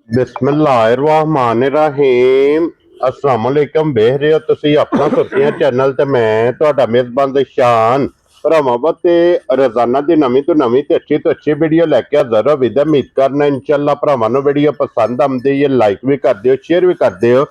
बिस्मिल्लाहिर्रहमानिर्रहीम अस्सलाम वालेकुम। देख रहे हो तुसी अपना सुर्खियां चैनल ते मैं तुहाडा मेजबान शान भरावां ते रोजाना दी नवीं तो अच्छी वीडियो लैके हाज़र हो। उम्मीद करना इंशाअल्लाह भरावां नूं वीडियो पसंद आंदी है, लाइक भी कर दिओ, शेयर भी कर दिओ।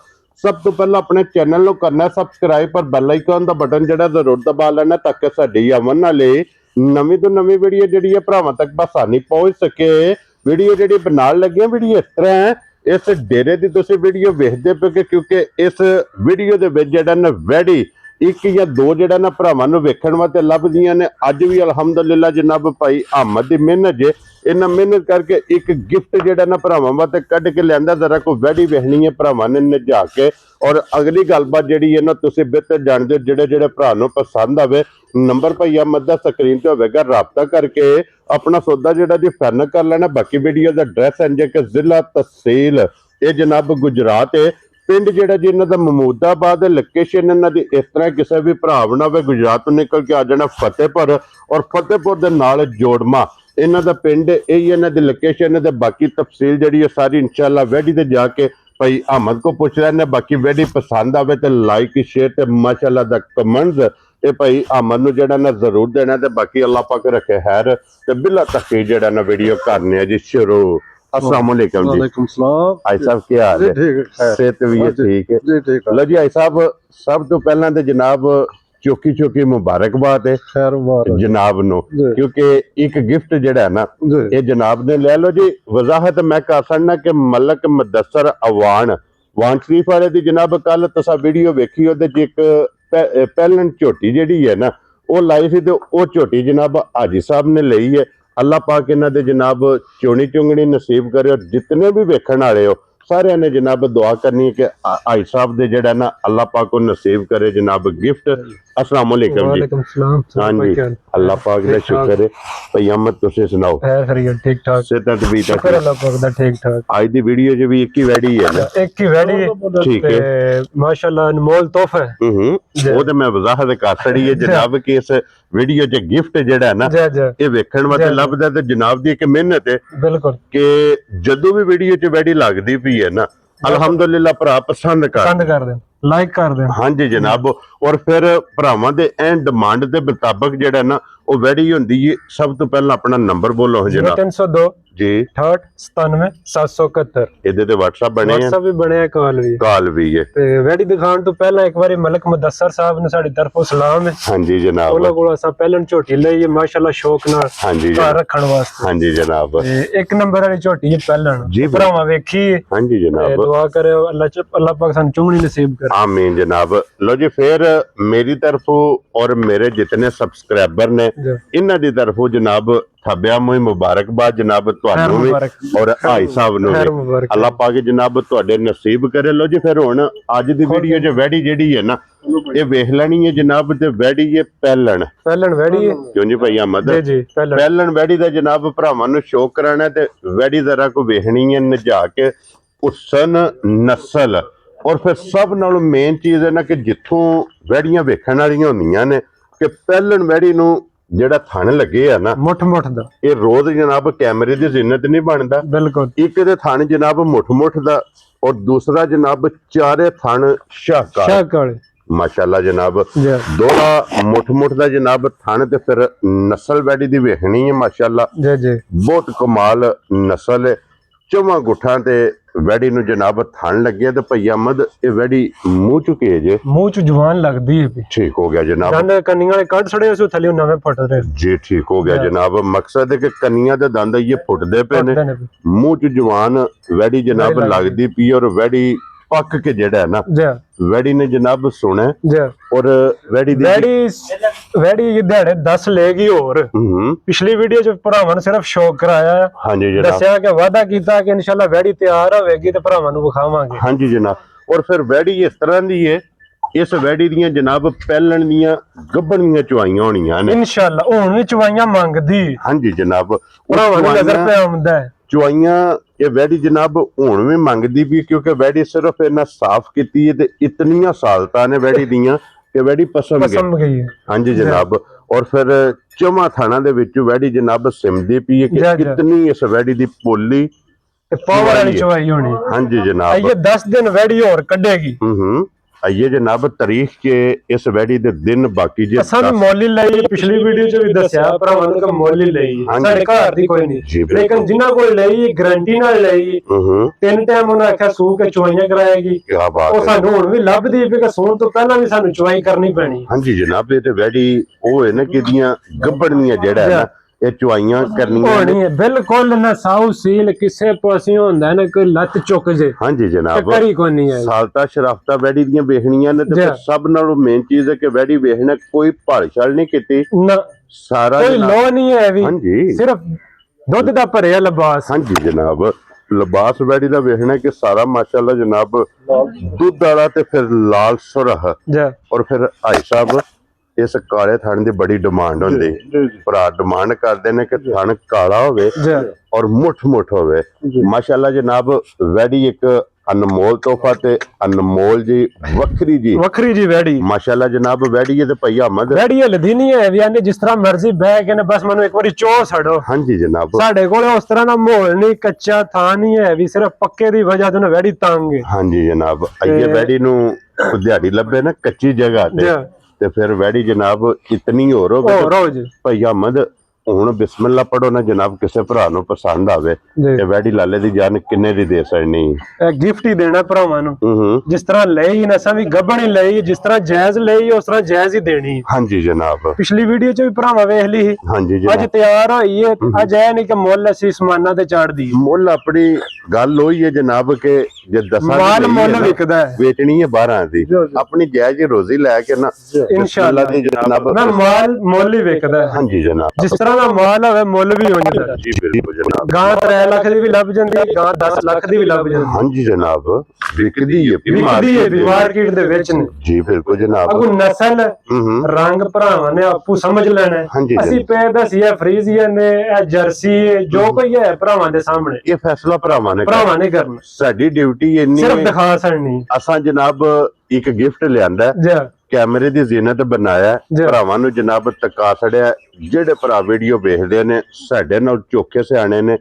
सब तो पहला अपने चैनल को करना सबसक्राइब पर बैल आइकन का बटन जड़ा जरूर दबा लेना ताकि साडी आवन वाली नवीं तो नवीं वीडियो जी है भरावां तक बसानी पहुंच सके। वीडियो जी बनाने लगे वीडियो इस तरह है, इस डेरे की तुम वीडियो वेखते पे क्योंकि इस वीडियो के जड़ा ना वैडी एक या दो जड़ा ना भरावां नूं वेखण वास्ते लभदियां ने। अज भी अलहमदुलिल्लाह जनाब भाई अहमद की मेहनत जे इन्ना मेहनत करके एक गिफ्ट जड़ा ना भरावां वास्ते कढ़ के लिया। जरा कोई वैडी वेखनी है भरावां ने नजा के। और अगली गलबात जी है ना तुम बेहतर जानते हो, जेडे जेडे भरा नूं पसंद आवे नंबर भाई अहमद का स्क्रीन पर होगा, राबता करके अपना सौदा जड़ा जी फाइनल कर लेना। बाकी वीडियो का एड्रैस है जे कि जिला तहसील ये जनाब गुजरात है, पिंड जेड़ा जी इन्हां दा महमूदाबाद। लोकेशन इन्हां दी इस तरह किसी भी भरा ना होवे गुजरात तो निकल के आ जाना फतेहपुर, और फतेहपुर दे नाल जोड़मा इन्हां दा पिंड यही इन्हां दी लोकेशन है। बाकी तफसील जी है सारी इंशाअल्लाह वैडी ते जाके भाई अहमद को पूछ रहे। बाकी वैडी पसंद आवे तो लाइक शेयर ते माशाअल्लाह दा कमेंट्स ये भाई अहमद नूं जेड़ा ना जरूर देना। ते बाकी अल्लाह पाक रखे खैर ते बिला तक जेड़ा ना वीडियो करने जी शुरू। अस्सलाम वालेकुम जी। वालेकुम सलाम। आई साहब क्या हाल है? सेहत भी है ठीक है लो जी। आई साहब सब तो पहला तो जनाब चौकी चौकी मुबारकबाद है जनाब नो, क्योंकि एक गिफ्ट जड़ा है ना ये जनाब ने ले लो जी। वजाहत मैं कर सकना कि मलक मुदस्सर अवान वान शरीफ वाले दी जनाब कल तुसा वीडियो वेखी ओदे च एक पहलन झोटी जी है ना वो लाई सी, तो वो झोटी जनाब हाजी साहब ने ली है। अल्लाह पाक इन्हां दे जनाब चोनी चुंगनी नसीब करे, और जितने भी वेखण वाले हो सारे ने जनाब दुआ करनी है कि हाई साहब दे जड़ा ना अल्लाह पाक को नसीब करे जनाब गिफ्ट। अस्सलाम वालेकुम जी। हाँ जी अल्लाह पाक दा शुक्र है। भाई अहमद तुसी सुनाओ? ठीक ठाक सेहत भी शुक्र अल्लाह पाक दा ठीक ठाक। आज दी वीडियो च भी एक ही वैडी है ना? एक ही वैडी ठीक है माशाअल्लाह अनमोल तोहफा है। वो तो मैं वजाहत कर छड़ी है जनाब कि इस वीडियो च गिफ्ट जेड़ा है ना ये वेखण वास्ते लभदा ते जनाब दी एक मेहनत है बिल्कुल कि जदों भी वीडियो च वैडी लगदी पई है ना अलहमदुलिल्लाह भरा पसंद कर दे लाइक कर दे। हाँ जी जनाब। और फिर भरावां दे एन डिमांड के मुताबिक जेड़ा ना वो वैडी हुंदी है। सब तो पहला अपना नंबर बोलो जनाब। 0302 जी 68 97 771 ਇਹਦੇ ਤੇ WhatsApp ਬਣੇ ਆ, WhatsApp भी बने ਕਾਲ ਵੀ ਹੈ। ਤੇ ਵੈਡੀ ਦਿਖਾਉਣ ਤੋਂ ਪਹਿਲਾਂ ਇੱਕ ਵਾਰੀ ਮਲਕ ਮੁਦੱਸਰ ਸਾਹਿਬ ਨੂੰ ਸਾਡੀ ਤਰਫੋਂ ਸਲਾਮ ਹੈ। ਹਾਂਜੀ ਜਨਾਬ ਉਹਨਾਂ ਕੋਲ ਅਸਾਂ ਪਹਿਲਾਂ ਝੋਟੀ ਲਈ ਹੈ ਮਾਸ਼ਾਅੱਲਾ ਸ਼ੌਕ ਨਾਲ ਹਾਂਜੀ ਘਰ ਰੱਖਣ ਵਾਸਤੇ। ਹਾਂਜੀ ਜਨਾਬ ਤੇ ਇੱਕ ਨੰਬਰ ਵਾਲੀ ਝੋਟੀ ਹੈ ਪਹਿਲਾਂ ਜੀ ਭਰਾਵਾਂ ਵੇਖੀ ਹੈ। ਹਾਂਜੀ ਜਨਾਬ दुआ करे अल्लाह पाक सन चुंगनी नसीब करे आमीन जनाब। लो जी फिर मेरी तरफों और मेरे जितने सब्सक्राइबर ने इन्हां दी तरफों जनाब थब्या मुई मुबारकबाद जनाब तुहानू भी और भाई साहब नु भी। अल्लाह पाक जनाब तुहाडे नसीब करे। लो जी फिर हुण अज दी वीडियो च वैडी जेडी है ना ये वेख लेनी है जनाब। ते वैडी है पहलन वैडी है क्यों जी भाई अहमद जी पहलन वैडी दा जनाब भरावां नू शौक कराना ते वैडी जरा को वेखनी है नजा के उसन नस्ल। और फिर सब नालों मेन चीज है ना कि जिथों वैड़ियां वेखण वालियां होंदियां ने कि पहलन वैड़ी नू जेड़ा थन लगे है ना मुठ दा ये रोज जनाब कैमरे दी जिन्नत नहीं बनता। बिल्कुल एक दे थन जनाब मुठ दा और दूसरा जनाब चारे थन शाहकार माशाल्लाह जनाब दोला मुठ दा जनाब थन। ते फिर नस्ल वैड़ी दी वेखनी है माशाल्लाह बहुत कमाल नस्ल है। चौवां गुठा ते वैड़ी नू जनाब थन लगे ते भई अहमद ये वैड़ी मुंह चुके जे मुंह च जवान लगदी है। ठीक हो गया जनाब। दंद कन्नियां वाले कट छड़े उस थल्ले नवे फट रहे जी ठीक हो गया जनाब। मकसद है कि कन्नियां दे दंद ये फुटदे पे ने मुंह च जवान वैड़ी जनाब लगदी पई। और वैड़ी पक के जेड़ा है ना वैड़ी ने जनाब सुने और वैड़ी ये दिहाड़े 10 लेगी। और पिछली वीडियो च भरावां सिर्फ शौक कराया है। हाँ जी जनाब दस्या कि वादा कीता कि इंशाल्लाह वैड़ी तैयार होवेगी ते भरावां नूं विखावांगे। हाँ जी जनाब। और फिर वैड़ी इस तरह दी है इस वैड़ी दियां जनाब पहलन दियां गब्बन दियां चवाइयां होणियां ने इंशाल्लाह हुण भी चवाइयां मंगदी। हाँ जी जनाब भरावां नूं नजर पे आउंदा है चवाइयां ये वैड़ी जनाब हुण भी मंगदी भी क्योंकि वैड़ी सिर्फ इन्ना साफ कीती है ते इतनियां सालतां ने वैड़ी दियां कि वैड़ी पसंद गई है। हाँ जी जनाब। और फिर चौवां थाना दे विच वैड़ी जनाब सिमदी पई है कि कितनी इस वैड़ी दी पोली ਤੇ ਪਾਵਰ ਵਾਲੀ ਚਵਾਈ ਹੋਣੀ। ਹਾਂਜੀ ਜਨਾਬ, ਆਈਏ 10 ਦਿਨ ਵੈੜੀ ਹੋਰ ਕੱਢੇਗੀ। ਆਈਏ ਜਨਾਬ, ਤਾਰੀਖ ਕੇ ਇਸ ਵੈੜੀ ਦੇ ਦਿਨ ਬਾਕੀ ਜੇ ਸਾਨੂੰ ਮੋਲੀ ਲਈ ਪਿਛਲੀ ਵੀਡੀਓ 'ਚ ਵੀ ਦੱਸਿਆ ਭਰਾਵਾਂ ਨੂੰ ਕਿ ਮੋਲੀ ਲਈ ਸਾਡੇ ਘਰ ਦੀ ਕੋਈ ਨਹੀਂ, ਲੇਕਿਨ ਜਿਨ੍ਹਾਂ ਕੋਲ ਲਈ ਗਾਰੰਟੀ ਨਾਲ ਲਈ 3 ਟਾਈਮ ਉਹਨਾਂ ਆਖਿਆ ਸੂ ਕੇ ਚਵਾਈਆਂ ਕਰਾਏਗੀ। ਉਹ ਸਾਨੂੰ ਹੁਣ ਵੀ ਲੱਭਦੀ ਵੀ ਕਿ ਸੂਣ ਤੋਂ ਪਹਿਲਾਂ ਵੀ ਸਾਨੂੰ ਚਵਾਈ ਕਰਨੀ ਪੈਣੀ। ਹਾਂਜੀ ਜਨਾਬ, ਇਹ ਤੇ ਵੈੜੀ ਉਹ ਹੈ ਨਾ ਕਿ ਦੀਆਂ ਗੱਭਣੀਆਂ ਜਿਹੜਾ ਹੈ ਨਾ ਇਹ ਚਵਾਈਆਂ ਕਰਨੀਆਂ ਹੋਣੀ ਹੈ ਬਿਲਕੁਲ ਨਾ ਸਾਊ ਸੀਲ ਕਿਸੇ ਪਾਸਿਓਂ ਹੁੰਦਾ ਨਾ ਕੋਈ ਲੱਤ ਚੁੱਕ ਜੇ। ਹਾਂਜੀ ਜਨਾਬ, ਕਰੀ ਕੋਈ ਨਹੀਂ ਹੈ ਸਾਲਤਾ ਸ਼ਰਾਫਤਾ ਵੈੜੀ ਦੀਆਂ ਵੇਖਣੀਆਂ ਨੇ ਤੇ ਸਭ ਨਾਲੋਂ ਮੇਨ ਚੀਜ਼ ਹੈ ਕਿ ਵੈੜੀ ਵੇਖਣਾ ਕੋਈ ਭਾਲ-ਛਾਲ ਨਹੀਂ ਕੀਤੀ ਨਾ, ਸਾਰਾ ਕੋਈ ਲੋ ਨਹੀਂ ਹੈ ਵੀ, ਹਾਂਜੀ ਸਿਰਫ ਦੁੱਧ ਦਾ ਭਰਿਆ ਲਿਬਾਸ। ਹਾਂਜੀ ਜਨਾਬ, ਲਿਬਾਸ ਵੈੜੀ ਦਾ ਵੇਖਣਾ ਕਿ ਸਾਰਾ ਮਾਸ਼ਾਅੱਲਾ ਜਨਾਬ ਦੁੱਧ ਵਾਲਾ ਤੇ ਫਿਰ ਲਾਲ ਸੁਰਖ ਔਰ ਫਿਰ ਭਾਈ ਸਾਹਿਬ ਇਸ ਕਾਲੇ ਥਣ ਦੀ ਬੜੀ ਡਿਮਾਂਡ ਹੁੰਦੀ। ਭਰਾ ਡਿਮਾਂਡ ਕਰਦੇ ਨੇ ਕਿ ਥਣ ਕਾਲਾ ਹੋਵੇ ਔਰ ਮੁੱਠ ਹੋਵੇ। ਮਾਸ਼ਾਅੱਲਾ ਜਨਾਬ, ਵੈੜੀ ਇੱਕ ਅਨਮੋਲ ਤੋਹਫਾ ਤੇ ਅਨਮੋਲ ਜੀ ਵੱਖਰੀ ਜੀ ਵੈੜੀ। ਮਾਸ਼ਾਅੱਲਾ ਜਨਾਬ, ਵੈੜੀ ਤੇ ਭਈ ਅਹਿਮਦ ਵੈੜੀ ਹਲਦੀ ਨਹੀਂ ਹੈ ਵੀ ਆਨੇ ਜਿਸ ਤਰ੍ਹਾਂ ਮਰਜ਼ੀ ਬਹਿ ਕੇ ਨੇ ਬਸ ਮੈਨੂੰ ਇੱਕ ਵਾਰੀ ਚੋ ਛੱਡੋ। ਹਾਂਜੀ ਜਨਾਬ, ਸਾਡੇ ਕੋਲ ਉਸ ਤਰ੍ਹਾਂ ਦਾ ਮਾਹੌਲ ਨਹੀਂ, ਕੱਚਾ ਥਾਂ ਨਹੀਂ ਹੈ ਵੀ ਸਿਰਫ ਪੱਕੇ ਦੀ ਵਜ੍ਹਾ ਤੋਂ ਵੈੜੀ ਤੰਗ ਹੈ। ਹਾਂਜੀ ਜਨਾਬ, ਆਈਏ ਵੈੜੀ ਨੂੰ ਦਿਹਾੜੀ ਲੱਭੇ ਨਾ ਕੱਚੀ ਜਗ੍ਹਾ ਤੇ ਫਿਰ ਵੈੜੀ ਜਨਾਬ ਇਤਨੀ ਹੋਰ ਹੋ ਭਈ ਅਹਿਮਦ। ਹੁਣ ਬਿਸਮਿਲ੍ਲਾ ਪੜੋ ਨਾ ਜਨਾਬ, ਕਿਸੇ ਭਰਾ ਨੂੰ ਪਸੰਦ ਆਵੇ ਤੇ ਵੈੜੀ ਲਾਲੇ ਦੀ ਜਾਨ ਕਿੰਨੇ ਦੀ ਦੇ ਸਕਣੀ। ਇਹ ਗਿਫਟ ਹੀ ਦੇਣਾ ਭਰਾਵਾਂ ਨੂੰ। ਜਿਸ ਤਰ੍ਹਾਂ ਲਈ ਨਸਾਂ ਵੀ ਗੱਭਣੀ ਲਈ, ਜਿਸ ਤਰ੍ਹਾਂ ਜਾਇਜ਼ ਲਈ ਉਸ ਤਰ੍ਹਾਂ ਜਾਇਜ਼ ਹੀ ਦੇਣੀ। ਹਾਂਜੀ ਜਨਾਬ, ਪਿਛਲੀ ਵੀਡੀਓ 'ਚ ਵੀ ਭਰਾਵਾਂ ਵੇਖ ਲਈ ਸੀ। ਹਾਂਜੀ ਅੱਜ ਤਿਆਰ ਹੋਈ ਹੈ। ਅੱਜ ਇਹ ਨਹੀਂ ਕਿ ਮੁੱਲ ਅਸੀਂ ਸਮਾਨਾਂ ਤੇ ਚਾੜਦੀ ਮੁੱਲ। ਆਪਣੀ ਗੱਲ ਹੋਈ ਹੈ ਜਨਾਬ ਕਿ ਜੇ ਮਾਲ ਮੁੱਲ ਵਿਕਦਾ ਹੈ, ਵੇਚਣੀ ਹੈ 12 ਦੀ, ਆਪਣੀ ਜਾਇਜ਼ ਰੋਜ਼ੀ ਲੈ ਕੇ ਨਾ ਇਨਸ਼ਾਅੱਲਾ ਦੀ ਜਨਾਬ ਮਾਲ ਮੁੱਲ ਹੀ ਵਿਕਦਾ ਹੈ। ਹਾਂਜੀ ਜਨਾਬ, ਜਿਸ ਤਰ੍ਹਾਂ ਦਾ ਮਾਲ ਹੋਵੇ ਮੁੱਲ ਵੀ ਹੋ ਜਾਂਦਾ। ਜੀ ਬਿਲਕੁਲ ਜਨਾਬ, ਗਾਂ 3 ਲੱਖ ਦੀ ਵੀ ਲੱਭ ਜਾਂਦੀ ਹੈ, ਗਾਂ 10 ਲੱਖ ਦੀ ਵੀ ਲੱਭ ਜਾਂਦੀ ਹੈ। ਹਾਂਜੀ ਜਨਾਬ, ਵਿਕਦੀ ਹੈ ਮਾਰਕੀਟ ਦੇ ਵਿੱਚ ਨੇ। ਜੀ ਬਿਲਕੁਲ ਜਨਾਬ, ਅਗੂ ਨਸਲ ਰੰਗ ਭਰਾਵਾਂ ਨੇ ਆਪੂ ਸਮਝ ਲੈਣਾ। ਅਸੀਂ ਪੇ ਦਸੀਏ ਫਰੀਜ਼ੀਆ ਨੇ ਇਹ ਜਰਸੀ ਜੋ ਕੋਈ ਹੈ ਭਰਾਵਾਂ ਦੇ ਸਾਹਮਣੇ ਇਹ ਫੈਸਲਾ ਭਰਾਵਾਂ ਨੇ ਕਰਨਾ। ਸਾਡੀ ਡਿਊਟੀ ਇੰਨੀ ਸਿਰਫ ਦਿਖਾ ਸਕਣੀ। ਅਸਾਂ ਜਨਾਬ ਇੱਕ ਗਿਫਟ ਲਿਆਂਦਾ, ਕੈਮਰੇ ਦੀ ਜ਼ੀਨਤ ਬਣਾਇਆ, ਭਰਾਵਾਂ ਨੂੰ ਜਨਾਬ ਤਕਾ ਛੜਿਆ। ਜਿਹੜੇ ਭਰਾ ਵੀਡੀਓ ਵੇਖਦੇ ਨੇ ਸਾਡੇ ਨਾਲ ਚੋਖੇ ਸਿਆਣੇ ਨੇ,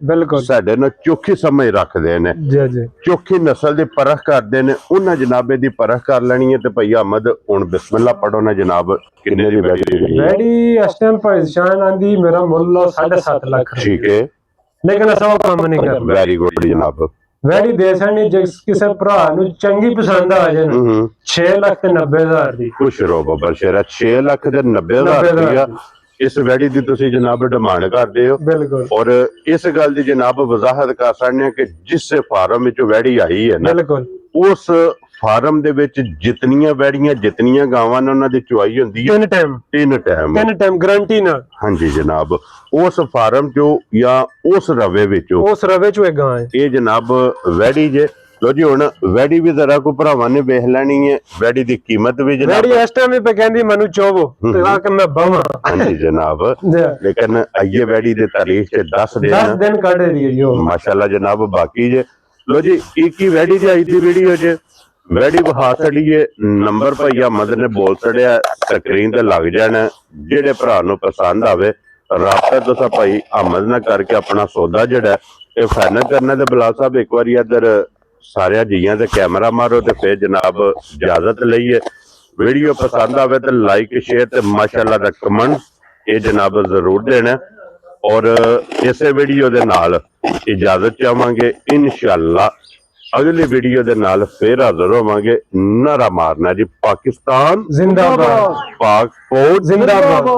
ਸਾਡੇ ਨਾਲ ਚੋਖੀ ਸਮਝ ਰੱਖਦੇ ਨੇ, ਚੋਖੀ ਨਸਲ ਦੀ ਪਰਖ ਕਰਦੇ ਨੇ। ਉਹਨਾਂ ਜਨਾਬੇ ਦੀ ਪਰਖ ਕਰ ਲੈਣੀ ਹੈ ਤੇ ਭਈ ਅਹਿਮਦ ਹੁਣ ਬਿਸਮਿਲ੍ਲਾ ਪੜੋ ਨਾ ਜਨਾਬ, ਕਿੰਨੇ ਦੀ ਵੈੜੀ ਇਸ ਟਾਈਮ ਭਾਈਜਾਨ ਆਂਦੀ ਮੇਰਾ ਮੁੱਲ 7.5 ਲੱਖ। ਠੀਕ ਹੈ, ਲੇਕਿਨ ਅਸਾਂ ਉਹ ਕੰਮ ਨਹੀਂ ਕਰਨਾ। ਵੈਰੀ ਗੁੱਡ ਜਨਾਬ, ਵੈੜੀ ਦੇ ਸਕਣੀ ਜੇ ਕਿਸੇ ਭਰਾ ਨੂੰ ਚੰਗੀ ਪਸੰਦ ਆ ਜਾਏ 6,90,000 ਦੀ। ਖੁਸ਼ ਰਹੋ ਬਾਬਾ ਸ਼ੇਰਾ, 6,90,000 ਰੁਪਇਆ ਇਸ ਵੈੜੀ ਦੀ ਤੁਸੀਂ ਜਨਾਬ ਡਿਮਾਂਡ ਕਰਦੇ ਹੋ। ਬਿਲਕੁਲ, ਔਰ ਇਸ ਗੱਲ ਦੀ ਜਨਾਬ ਵਜ਼ਾਹਤ ਕਰ ਸਕਦੇ ਕਿ ਜਿਸ ਫਾਰਮ ਵਿੱਚ ਵੈੜੀ ਆਈ ਹੈ ਨਾ, ਉਸ ਫਾਰਮ ਦੇ ਵਿੱਚ ਜਿਤਨੀਆਂ ਵੈੜੀਆਂ ਜਿਤਨੀਆਂ ਗਾਵਾਂ ਨੇ ਉਹਨਾਂ ਦੀ ਚੁਆਈ ਹੁੰਦੀ ਹੈ 3 ਟਾਈਮ ਗਾਰੰਟੀ ਨਾਲ। ਹਾਂਜੀ ਜਨਾਬ, ਉਸ ਫਾਰਮ ਚੋਂ ਜਾਂ ਉਸ ਰਵੇ ਚੋਂ ਇੱਕ ਗਾਂ ਹੈ ਇਹ ਜਨਾਬ ਵੈੜੀ ਜੇ। ਲੋ ਜੀ ਹੁਣ ਵੈੜੀ ਵੀ ਜ਼ਰਾ ਕੋ ਭਰਾਵਾਂ ਨੇ ਵੇਖ ਲੈਣੀ ਹੈ। ਵੈੜੀ ਦੀ ਕੀਮਤ ਵੀ ਜਨਾਬ ਵੈੜੀ ਇਸ ਟਾਈਮ ਵੀ ਕਹਿੰਦੀ ਮੈਨੂੰ ਚੋਵੋ ਤਾਂ ਕਿ ਮੈਂ ਬਵਾਂ। ਹਾਂਜੀ ਜਨਾਬ, ਲੇਕਿਨ ਆਈਏ ਵੈੜੀ ਦੇ ਤਾਰੀਖ ਤੇ 10 ਦਿਨ ਕੱਢ ਰਹੀ ਹੈ ਮਾਸ਼ਾਅੱਲਾ ਜਨਾਬ ਬਾਕੀ ਜੇ। ਲੋ ਜੀ ਇੱਕ ਹੀ ਵੈੜੀ ਦੀ ਆਈ ਦੀ ਵੀਡੀਓ ਚ ਵੈੜੀ ਵਿਖਾ ਛੜੀਏ, ਨੰਬਰ ਭਈ ਅਹਿਮਦ ਨੇ ਬੋਲ ਛੜਿਆ, ਸਕਰੀਨ ਤੇ ਲੱਗ ਜਾਣਾ। ਜਿਹੜੇ ਭਰਾ ਨੂੰ ਪਸੰਦ ਆਵੇ ਰਾਬਤਾ ਤੁਸੀਂ ਭਾਈ ਅਹਿਮਦ ਨਾਲ ਕਰਕੇ ਆਪਣਾ ਸੌਦਾ ਜਿਹੜਾ ਇਹ ਫਾਈਨਲ ਕਰਨਾ। ਤੇ ਬਲਾ ਸਾਹਿਬ ਇੱਕ ਵਾਰੀ ਇੱਧਰ ਸਾਰਿਆਂ ਜੀਆਂ ਤੇ ਕੈਮਰਾ ਮਾਰੋ ਤੇ ਫਿਰ ਜਨਾਬ ਇਜਾਜ਼ਤ ਲਈਏ। ਵੀਡੀਓ ਪਸੰਦ ਆਵੇ ਤੇ ਲਾਈਕ ਸ਼ੇਅਰ ਤੇ ਮਾਸ਼ਾਅੱਲਾ ਦਾ ਕਮੈਂਟ ਇਹ ਜਨਾਬ ਜ਼ਰੂਰ ਦੇਣਾ। ਔਰ ਇਸੇ ਵੀਡੀਓ ਦੇ ਨਾਲ ਇਜਾਜ਼ਤ ਚਾਹਾਂਗੇ। ਇਨਸ਼ਾਅੱਲਾ ਅਗਲੀ ਵੀਡੀਓ ਦੇ ਨਾਲ ਫੇਰ ਹਾਜ਼ਰ ਹੋਵਾਂਗੇ। ਨਾਰਾ ਮਾਰਨਾ ਜੀ ਪਾਕਿਸਤਾਨ ਜ਼ਿੰਦਾਬਾਦ, ਪਾਕ ਫੌਜ ਜ਼ਿੰਦਾਬਾਦ।